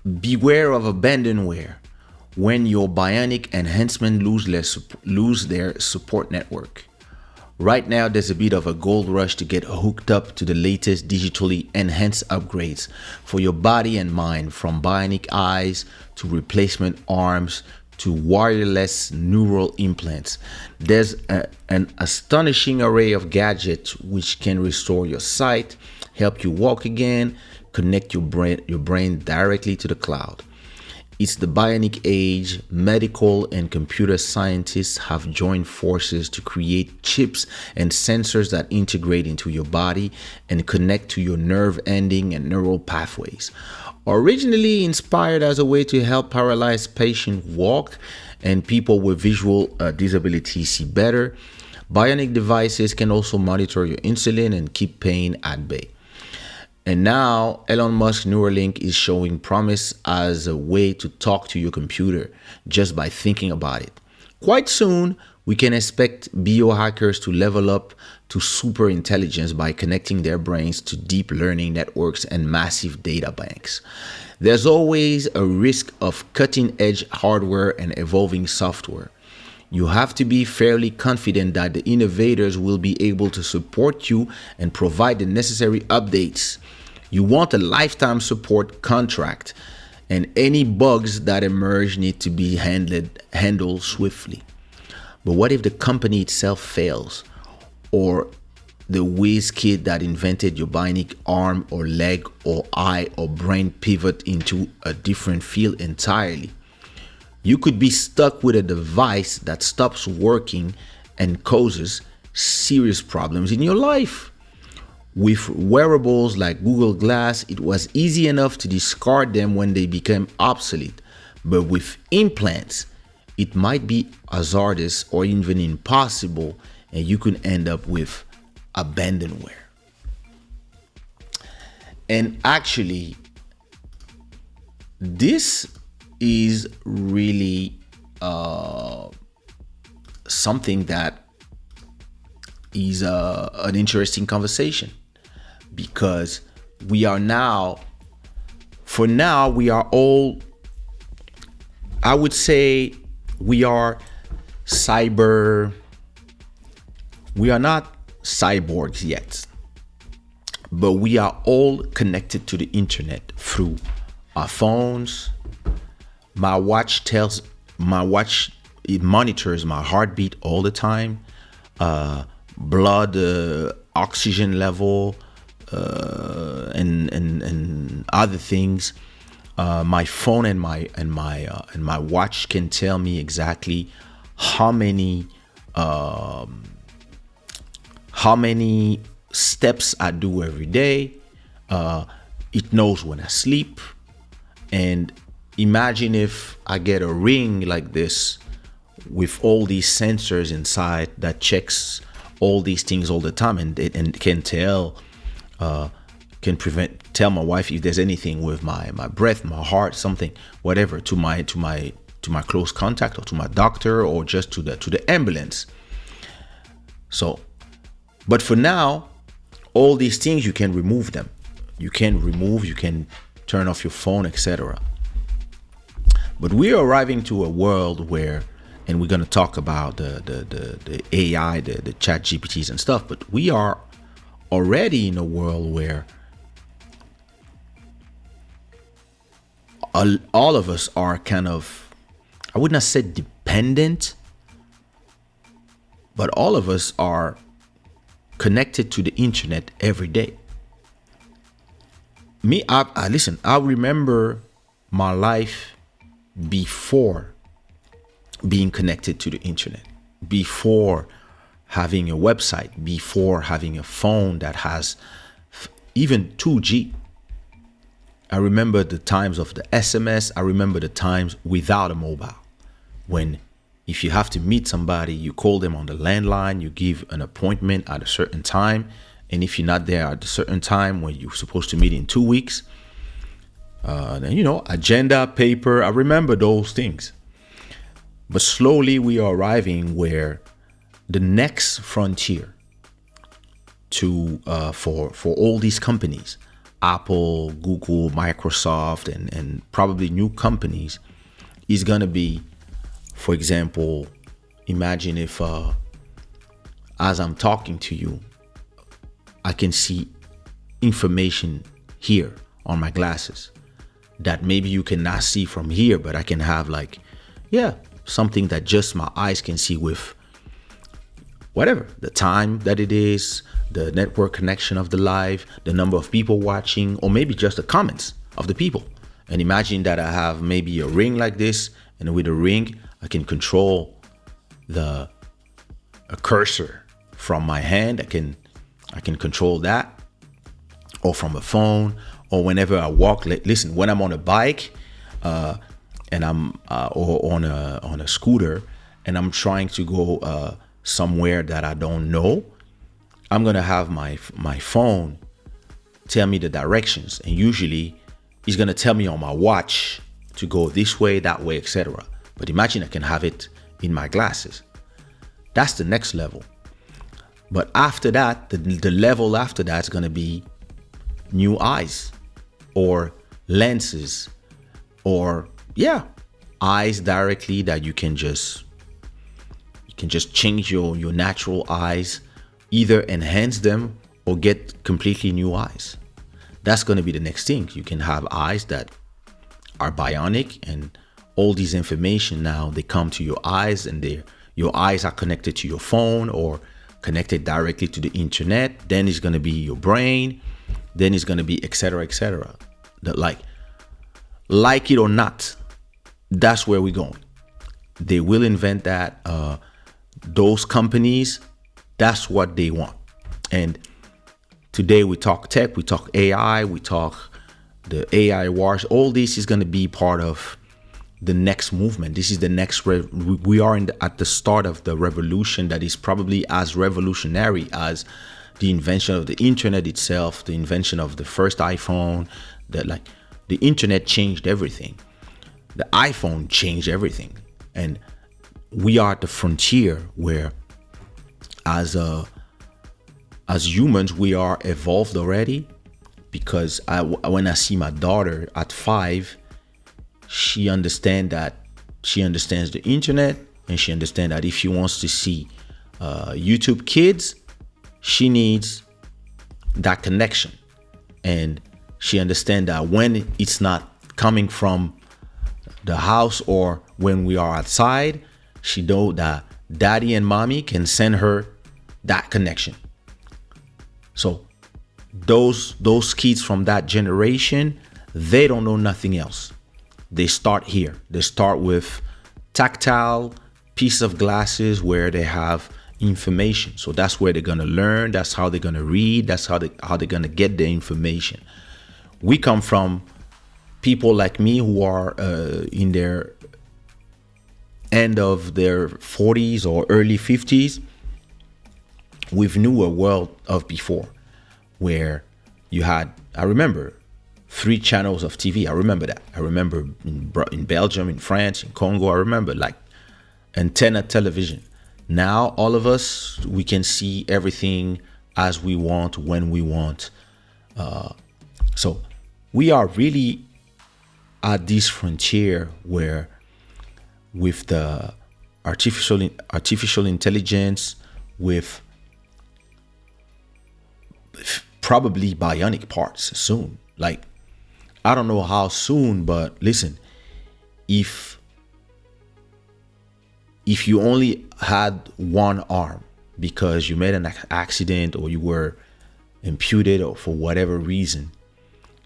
Beware of abandonware when your bionic enhancement lose their support network. Right now, there's a bit of a gold rush to get hooked up to the latest digitally enhanced upgrades for your body and mind, from bionic eyes to replacement arms to wireless neural implants. There's an astonishing array of gadgets which can restore your sight, help you walk again, connect your brain directly to the cloud. It's the bionic age. Medical and computer scientists have joined forces to create chips and sensors that integrate into your body and connect to your nerve ending and neural pathways. Originally inspired as a way to help paralyzed patients walk and people with visual disabilities see better, bionic devices can also monitor your insulin and keep pain at bay. And now Elon Musk's Neuralink is showing promise as a way to talk to your computer just by thinking about it. Quite soon, we can expect biohackers to level up to super intelligence by connecting their brains to deep learning networks and massive data banks. There's always a risk of cutting-edge hardware and evolving software. You have to be fairly confident that the innovators will be able to support you and provide the necessary updates. You want a lifetime support contract, and any bugs that emerge need to be handled swiftly. But what if the company itself fails, or the whiz kid that invented your bionic arm or leg or eye or brain pivot into a different field entirely? You could be stuck with a device that stops working and causes serious problems in your life. With wearables like Google Glass, it was easy enough to discard them when they became obsolete. But with implants, it might be hazardous or even impossible, and you can end up with abandonware. And actually, this is really something that is an interesting conversation, because we are now, for now, we are all, I would say, we are we are not cyborgs yet, but we are all connected to the internet through our phones. My watch, it monitors my heartbeat all the time, blood oxygen level, and other things. My phone and my watch can tell me exactly how many steps I do every day. It knows when I sleep. And imagine if I get a ring like this with all these sensors inside that checks all these things all the time, and can tell tell my wife if there's anything with my breath, my heart, something, whatever, to my close contact, or to my doctor, or just to the ambulance. So, but for now, all these things, you can remove them. You can turn off your phone, etc. But we are arriving to a world where, and we're going to talk about the AI, the chat GPTs and stuff, but we are already in a world where all of us are kind of, I would not say dependent, but all of us are connected to the internet every day. Listen, I remember my life before being connected to the internet, before having a website, before having a phone that has even 2G. I remember the times of the SMS. I remember the times without a mobile, when if you have to meet somebody, you call them on the landline, you give an appointment at a certain time, and if you're not there at a certain time when you're supposed to meet in 2 weeks, then, agenda, paper, I remember those things. But slowly we are arriving where the next frontier for all these companies, Apple, Google, Microsoft, and probably new companies is going to be, for example, imagine if as I'm talking to you, I can see information here on my glasses that maybe you cannot see from here, but I can have like, yeah, something that just my eyes can see with whatever, the time that it is, the network connection of the live, the number of people watching, or maybe just the comments of the people. And imagine that I have maybe a ring like this, and with a ring, I can control a cursor from my hand. I can control that, or from a phone, or whenever I walk. Listen, when I'm on a bike, and I'm or on a scooter, and I'm trying to go somewhere that I don't know, I'm gonna have my phone tell me the directions, and usually it's gonna tell me on my watch to go this way, that way, etc. But imagine I can have it in my glasses. That's the next level. But after that, the level after that is gonna be new eyes or lenses, or eyes directly that you can just change your natural eyes, either enhance them or get completely new eyes. That's going to be the next thing. You can have eyes that are bionic, and all these information now, they come to your eyes, and your eyes are connected to your phone or connected directly to the internet. Then it's going to be your brain. Then it's going to be etc., etc. That like it or not, that's where we're going. They will invent that. Those companies, that's what they want. And today we talk tech, we talk AI, we talk the AI wars. All this is going to be part of the next movement. This is the next. We are at the start of the revolution that is probably as revolutionary as the invention of the internet itself, the invention of the first iPhone. The internet changed everything. The iPhone changed everything, and we are at the frontier where, as humans, we are evolved already. Because when I see my daughter at 5, she understands the internet, and she understands that if she wants to see YouTube Kids, she needs that connection, and she understands that when it's not coming from the house or when we are outside, she know that daddy and mommy can send her that connection. So those kids from that generation, they don't know nothing else. They start here. They start with tactile piece of glasses where they have information. So that's where they're gonna learn. That's how they're gonna read. That's how they're gonna get the information. We come from people like me who are in their end of their 40s or early 50s. We've knew a world of before, where you had, I remember, 3 channels of TV. I remember that. I remember in Belgium, in France, in Congo, I remember like antenna television. Now, all of us, we can see everything as we want, when we want. So we are really at this frontier where, with the artificial intelligence, with probably bionic parts soon. Like, I don't know how soon, but listen, if you only had one arm because you made an accident or you were imputed or for whatever reason,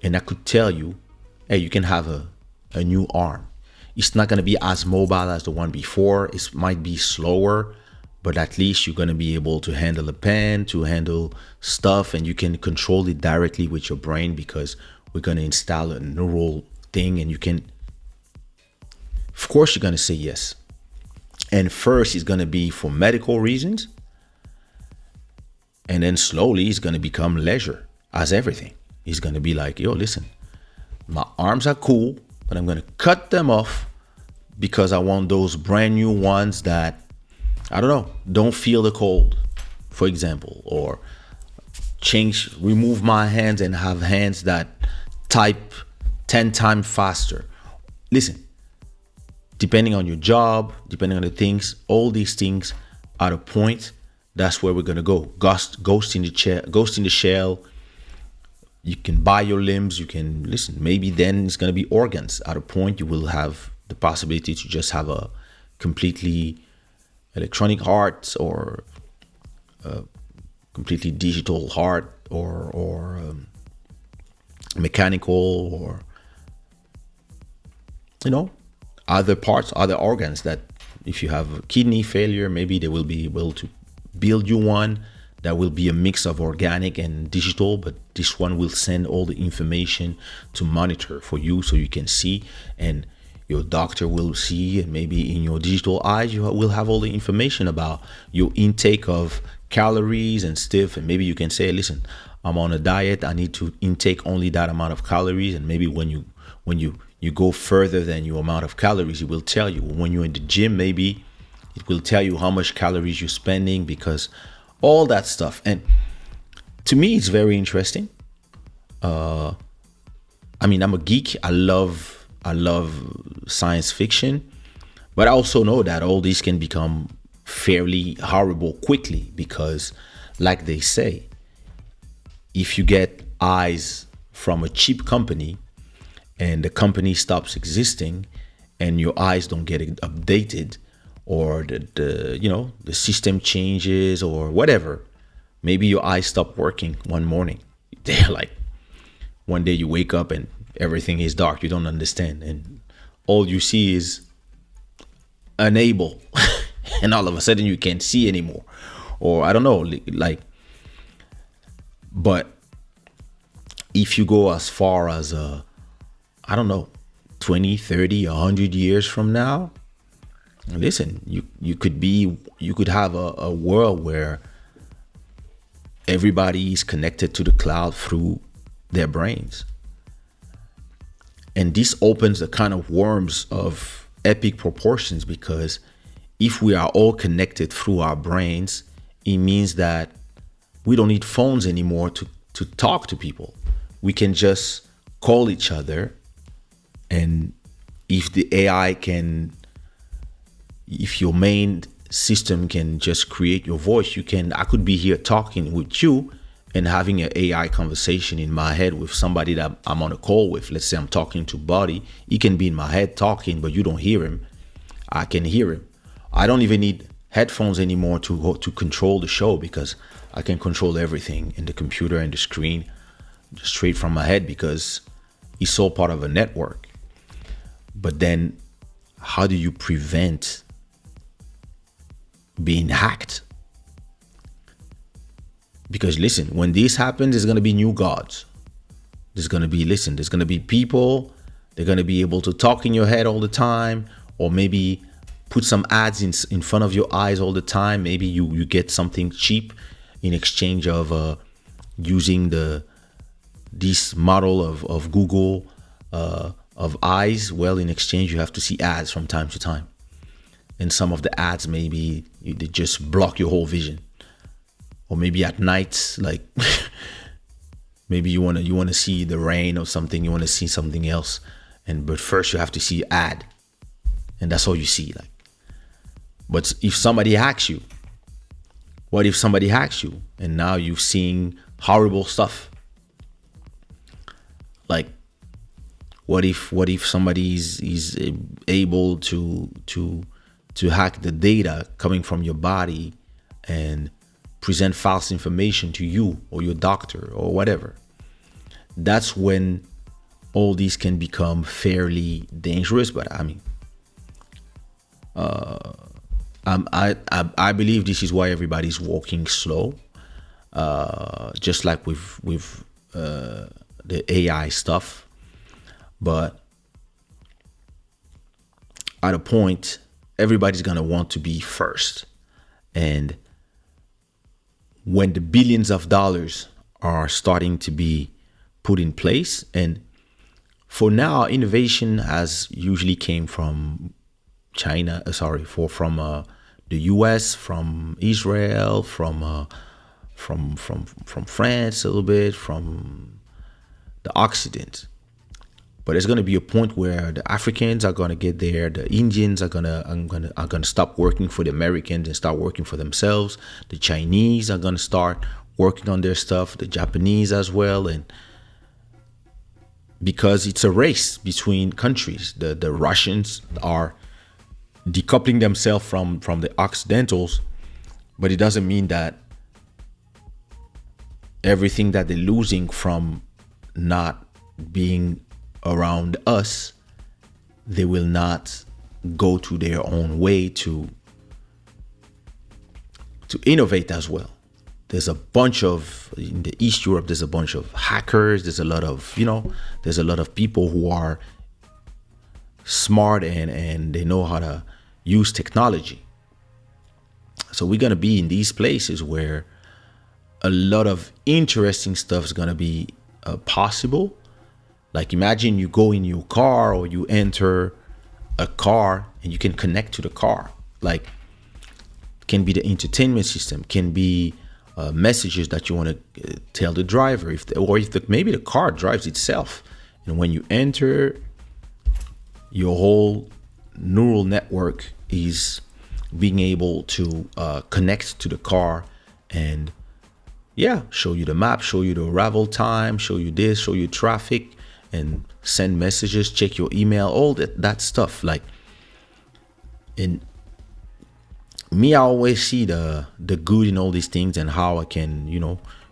and I could tell you, hey, you can have a new arm. It's not going to be as mobile as the one before. It might be slower, but at least you're going to be able to handle a pen, to handle stuff, and you can control it directly with your brain, because we're going to install a neural thing, and you can, of course, you're going to say yes. And first, it's going to be for medical reasons, and then slowly it's going to become leisure, as everything. It's going to be like, yo, listen, my arms are cool, but I'm going to cut them off because I want those brand new ones that, I don't know, don't feel the cold, for example, or remove my hands and have hands that type 10 times faster. Listen, depending on your job, depending on the things, all these things at a point, that's where we're gonna go. Ghost in the shell. You can buy your limbs. You can listen. Maybe then it's gonna be organs. At a point, you will have the possibility to just have a completely electronic heart or a completely digital heart or mechanical or other parts, other organs that if you have kidney failure, maybe they will be able to build you one that will be a mix of organic and digital, but this one will send all the information to monitor for you so you can see, and your doctor will see, and maybe in your digital eyes you will have all the information about your intake of calories and stuff, and maybe you can say, listen, I'm on a diet, I need to intake only that amount of calories, and maybe when you go further than your amount of calories, it will tell you. When you're in the gym, maybe it will tell you how much calories you're spending, because all that stuff. And to me, it's very interesting. I'm a geek. I love science fiction, but I also know that all these can become fairly horrible quickly, because like they say, if you get eyes from a cheap company and the company stops existing and your eyes don't get updated, or the system changes or whatever, maybe your eyes stop working one morning. They're like, one day you wake up and everything is dark, you don't understand, and all you see is unable and all of a sudden you can't see anymore, or I don't know, like. But if you go as far as I don't know, 20, 30, 100 years from now, listen, you could have a world where everybody is connected to the cloud through their brains. And this opens a kind of worms of epic proportions, because if we are all connected through our brains, it means that we don't need phones anymore to talk to people. We can just call each other, and if the AI can, if your main system can just create your voice, I could be here talking with you and having an AI conversation in my head with somebody that I'm on a call with. Let's say I'm talking to Buddy. He can be in my head talking, but you don't hear him. I can hear him. I don't even need headphones anymore to control the show, because I can control everything in the computer and the screen straight from my head, because it's all part of a network. But then how do you prevent being hacked? Because listen, when this happens, there's going to be new gods. There's going to be people, they're going to be able to talk in your head all the time, or maybe put some ads in front of your eyes all the time. Maybe you get something cheap in exchange of using this model of Google of eyes. Well, in exchange, you have to see ads from time to time. And some of the ads, maybe they just block your whole vision. Or maybe at night, like maybe you wanna see the rain or something, you wanna see something else. But first you have to see ad. And that's all you see. Like, but if somebody hacks you, what if somebody hacks you and now you're seeing horrible stuff? Like, what if somebody is able to hack the data coming from your body and present false information to you or your doctor or whatever? That's when all these can become fairly dangerous. But I mean, I believe this is why everybody's walking slow, just like with the AI stuff. But at a point, everybody's gonna want to be first. And when the billions of dollars are starting to be put in place, and for now, innovation has usually came from from the US, from Israel, from from France a little bit, from the Occident. But there's going to be a point where the Africans are going to get there. The Indians are gonna stop working for the Americans and start working for themselves. The Chinese are going to start working on their stuff. The Japanese as well, and because it's a race between countries. The Russians are decoupling themselves from the Occidentals, but it doesn't mean that everything that they're losing from not being around us, they will not go to their own way to innovate as well. There's a bunch of, in the East Europe, there's a bunch of hackers. There's a lot of, there's a lot of people who are smart and they know how to use technology. So we're going to be in these places where a lot of interesting stuff is going to be possible. Like imagine you go in your car or you enter a car and you can connect to the car. Like can be the entertainment system, can be messages that you want to tell the driver, maybe the car drives itself. And when you enter, your whole neural network is being able to connect to the car and show you the map, show you the arrival time, show you this, show you traffic, and send messages, check your email, all that stuff. Like in me, I always see the good in all these things and how I can,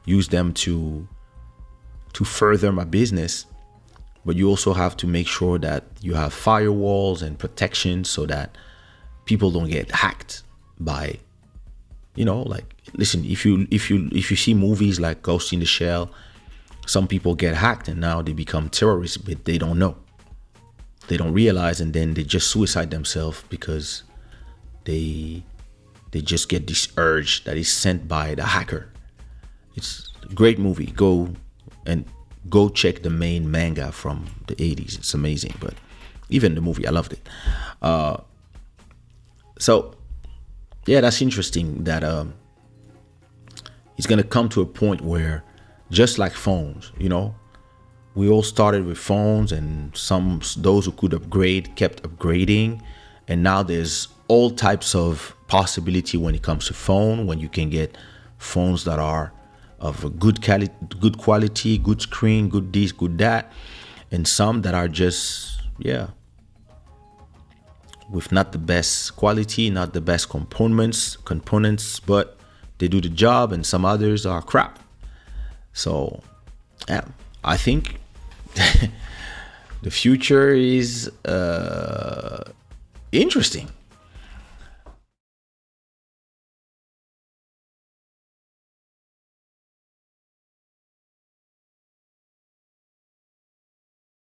use them to further my business. But you also have to make sure that you have firewalls and protection so that people don't get hacked by, like, listen, if you see movies like Ghost in the Shell, some people get hacked and now they become terrorists, but they don't know. They don't realize, and then they just suicide themselves because they just get this urge that is sent by the hacker. It's a great movie. Go check the main manga from the 80s. It's amazing. But even the movie, I loved it. So that's interesting that it's going to come to a point where, just like phones, we all started with phones, and those who could upgrade kept upgrading, and now there's all types of possibility when it comes to phone, when you can get phones that are of a good quality, good screen, good this, good that, and some that are just with not the best quality, not the best components, but they do the job, and some others are crap. So I think the future is interesting.